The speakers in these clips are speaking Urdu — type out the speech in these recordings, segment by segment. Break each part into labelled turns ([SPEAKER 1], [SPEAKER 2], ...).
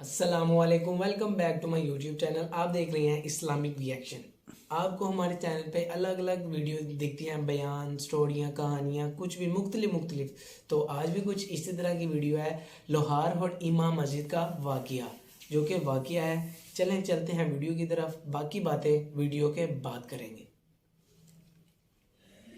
[SPEAKER 1] السلام علیکم، welcome back to my YouTube channel. آپ دیکھ رہے ہیں اسلامک ریئیکشن۔ آپ کو ہمارے چینل پہ الگ الگ ویڈیو دکھتی ہیں، بیان، سٹوریاں، کہانیاں، کچھ بھی مختلف۔ تو آج بھی کچھ اسی طرح کی ویڈیو ہے، لوہار اور امام مسجد کا واقعہ، جو کہ واقعہ ہے۔ چلیں چلتے ہیں ویڈیو کی طرف، باقی باتیں ویڈیو کے بعد کریں گے۔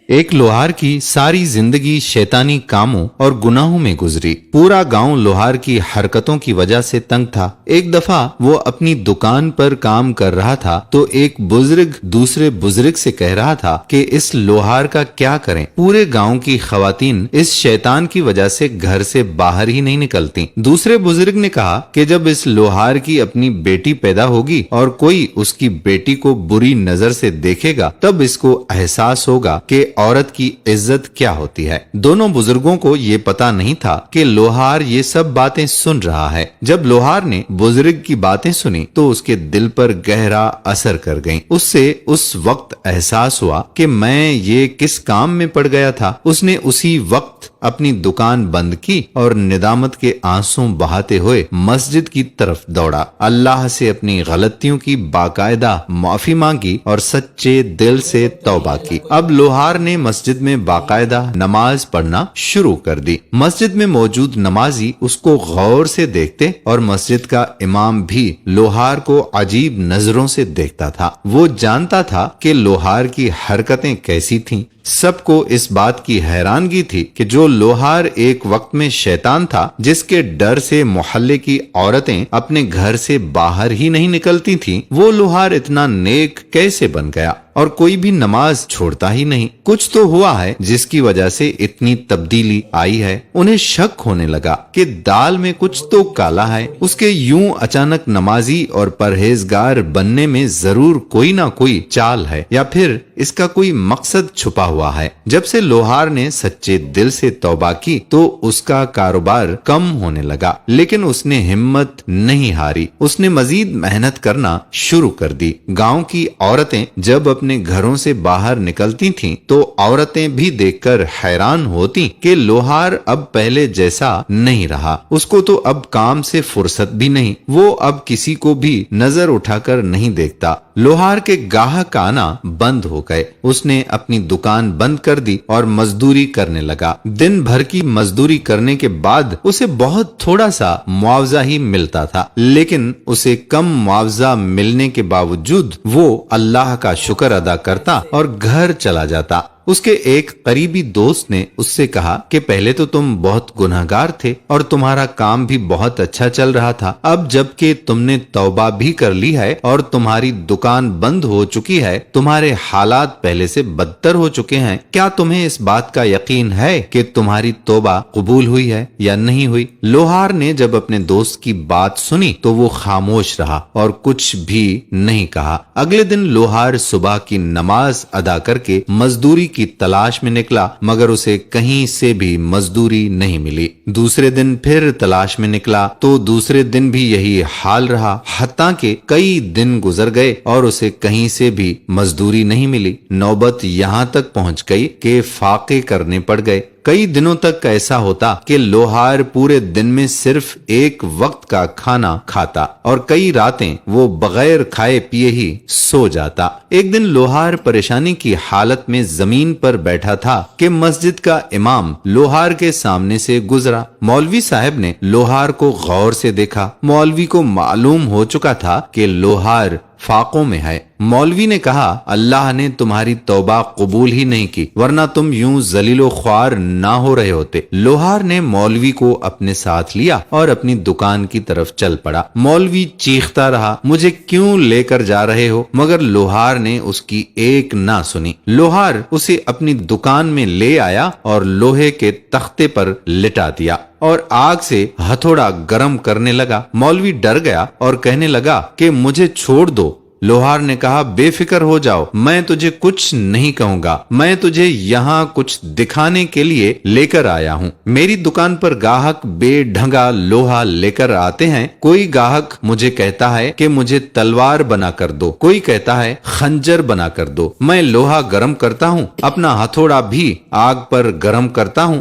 [SPEAKER 2] ایک لوہار کی ساری زندگی شیطانی کاموں اور گناہوں میں گزری۔ پورا گاؤں لوہار کی حرکتوں کی وجہ سے تنگ تھا۔ ایک دفعہ وہ اپنی دکان پر کام کر رہا تھا تو ایک بزرگ دوسرے بزرگ سے کہہ رہا تھا کہ اس لوہار کا کیا کریں؟ پورے گاؤں کی خواتین اس شیطان کی وجہ سے گھر سے باہر ہی نہیں نکلتی۔ دوسرے بزرگ نے کہا کہ جب اس لوہار کی اپنی بیٹی پیدا ہوگی اور کوئی اس کی بیٹی کو بری نظر سے دیکھے گا تب اس کو احساس ہوگا کہ عورت کی عزت کیا ہوتی ہے۔ دونوں بزرگوں کو یہ پتا نہیں تھا کہ لوہار یہ سب باتیں سن رہا ہے۔ جب لوہار نے بزرگ کی باتیں سنی تو اس کے دل پر گہرا اثر کر گئیں۔ اس سے اس وقت احساس ہوا کہ میں یہ کس کام میں پڑ گیا تھا۔ اس نے اسی وقت اپنی دکان بند کی اور ندامت کے آنسو بہاتے ہوئے مسجد کی طرف دوڑا۔ اللہ سے اپنی غلطیوں کی باقاعدہ معافی مانگی اور سچے دل سے توبہ کی۔ اب لوہار نے مسجد میں باقاعدہ نماز پڑھنا شروع کر دی۔ مسجد میں موجود نمازی اس کو غور سے دیکھتے اور مسجد کا امام بھی لوہار کو عجیب نظروں سے دیکھتا تھا۔ وہ جانتا تھا کہ لوہار کی حرکتیں کیسی تھیں۔ سب کو اس بات کی حیرانگی تھی کہ جو لوہار ایک وقت میں شیطان تھا، جس کے ڈر سے محلے کی عورتیں اپنے گھر سے باہر ہی نہیں نکلتی تھیں، وہ لوہار اتنا نیک کیسے بن گیا اور کوئی بھی نماز چھوڑتا ہی نہیں؟ کچھ تو ہوا ہے جس کی وجہ سے اتنی تبدیلی آئی ہے۔ انہیں شک ہونے لگا کہ دال میں کچھ تو کالا ہے۔ اس کے یوں اچانک نمازی اور پرہیزگار بننے میں ضرور کوئی نہ کوئی چال ہے، یا پھر اس کا کوئی مقصد چھپا ہوا ہے۔ جب سے لوہار نے سچے دل سے توبہ کی تو اس کا کاروبار کم ہونے لگا، لیکن اس نے ہمت نہیں ہاری۔ اس نے مزید محنت کرنا شروع کر دی۔ گاؤں کی عورتیں جب اپنے گھروں سے باہر نکلتی تھیں تو عورتیں بھی دیکھ کر حیران ہوتی کہ لوہار اب پہلے جیسا نہیں رہا۔ اس کو تو اب کام سے فرصت بھی نہیں، وہ اب کسی کو بھی نظر اٹھا کر نہیں دیکھتا۔ لوہار کے گاہک آنا بند ہو گئے۔ اس نے اپنی دکان بند کر دی اور مزدوری کرنے لگا۔ دن بھر کی مزدوری کرنے کے بعد اسے بہت تھوڑا سا معاوضہ ہی ملتا تھا، لیکن اسے کم معاوضہ ملنے کے باوجود وہ اللہ کا شکر ادا کرتا اور گھر چلا جاتا۔ اس کے ایک قریبی دوست نے اس سے کہا کہ پہلے تو تم بہت گنہگار تھے اور تمہارا کام بھی بہت اچھا چل رہا تھا، اب جب کہ تم نے توبہ بھی کر لی ہے اور تمہاری دکان بند ہو چکی ہے، تمہارے حالات پہلے سے بدتر ہو چکے ہیں۔ کیا تمہیں اس بات کا یقین ہے کہ تمہاری توبہ قبول ہوئی ہے یا نہیں ہوئی؟ لوہار نے جب اپنے دوست کی بات سنی تو وہ خاموش رہا اور کچھ بھی نہیں کہا۔ اگلے دن لوہار صبح کی نماز ادا کر کے مزدوری کی تلاش میں نکلا، مگر اسے کہیں سے بھی مزدوری نہیں ملی۔ دوسرے دن پھر تلاش میں نکلا تو دوسرے دن بھی یہی حال رہا، حتیٰ کہ کئی دن گزر گئے اور اسے کہیں سے بھی مزدوری نہیں ملی۔ نوبت یہاں تک پہنچ گئی کہ فاقے کرنے پڑ گئے۔ کئی دنوں تک ایسا ہوتا کہ لوہار پورے دن میں صرف ایک وقت کا کھانا کھاتا اور کئی راتیں وہ بغیر کھائے پیے ہی سو جاتا۔ ایک دن لوہار پریشانی کی حالت میں زمین پر بیٹھا تھا کہ مسجد کا امام لوہار کے سامنے سے گزرا۔ مولوی صاحب نے لوہار کو غور سے دیکھا۔ مولوی کو معلوم ہو چکا تھا کہ لوہار فاقوں میں ہے۔ مولوی نے کہا، اللہ نے تمہاری توبہ قبول ہی نہیں کی، ورنہ تم یوں ذلیل و خوار نہ ہو رہے ہوتے۔ لوہار نے مولوی کو اپنے ساتھ لیا اور اپنی دکان کی طرف چل پڑا۔ مولوی چیختا رہا، مجھے کیوں لے کر جا رہے ہو؟ مگر لوہار نے اس کی ایک نہ سنی۔ لوہار اسے اپنی دکان میں لے آیا اور لوہے کے تختے پر لٹا دیا اور آگ سے ہتھوڑا گرم کرنے لگا۔ مولوی ڈر گیا اور کہنے لگا کہ مجھے چھوڑ دو۔ لوہار نے کہا، بے فکر ہو جاؤ، میں تجھے کچھ نہیں کہوں گا، میں تجھے یہاں کچھ دکھانے کے لیے لے کر آیا ہوں۔ میری دکان پر گاہک بے ڈھنگا لوہا لے کر آتے ہیں۔ کوئی گاہک مجھے کہتا ہے کہ مجھے تلوار بنا کر دو، کوئی کہتا ہے خنجر بنا کر دو۔ میں لوہا گرم کرتا ہوں، اپنا ہتھوڑا بھی آگ پر گرم کرتا ہوں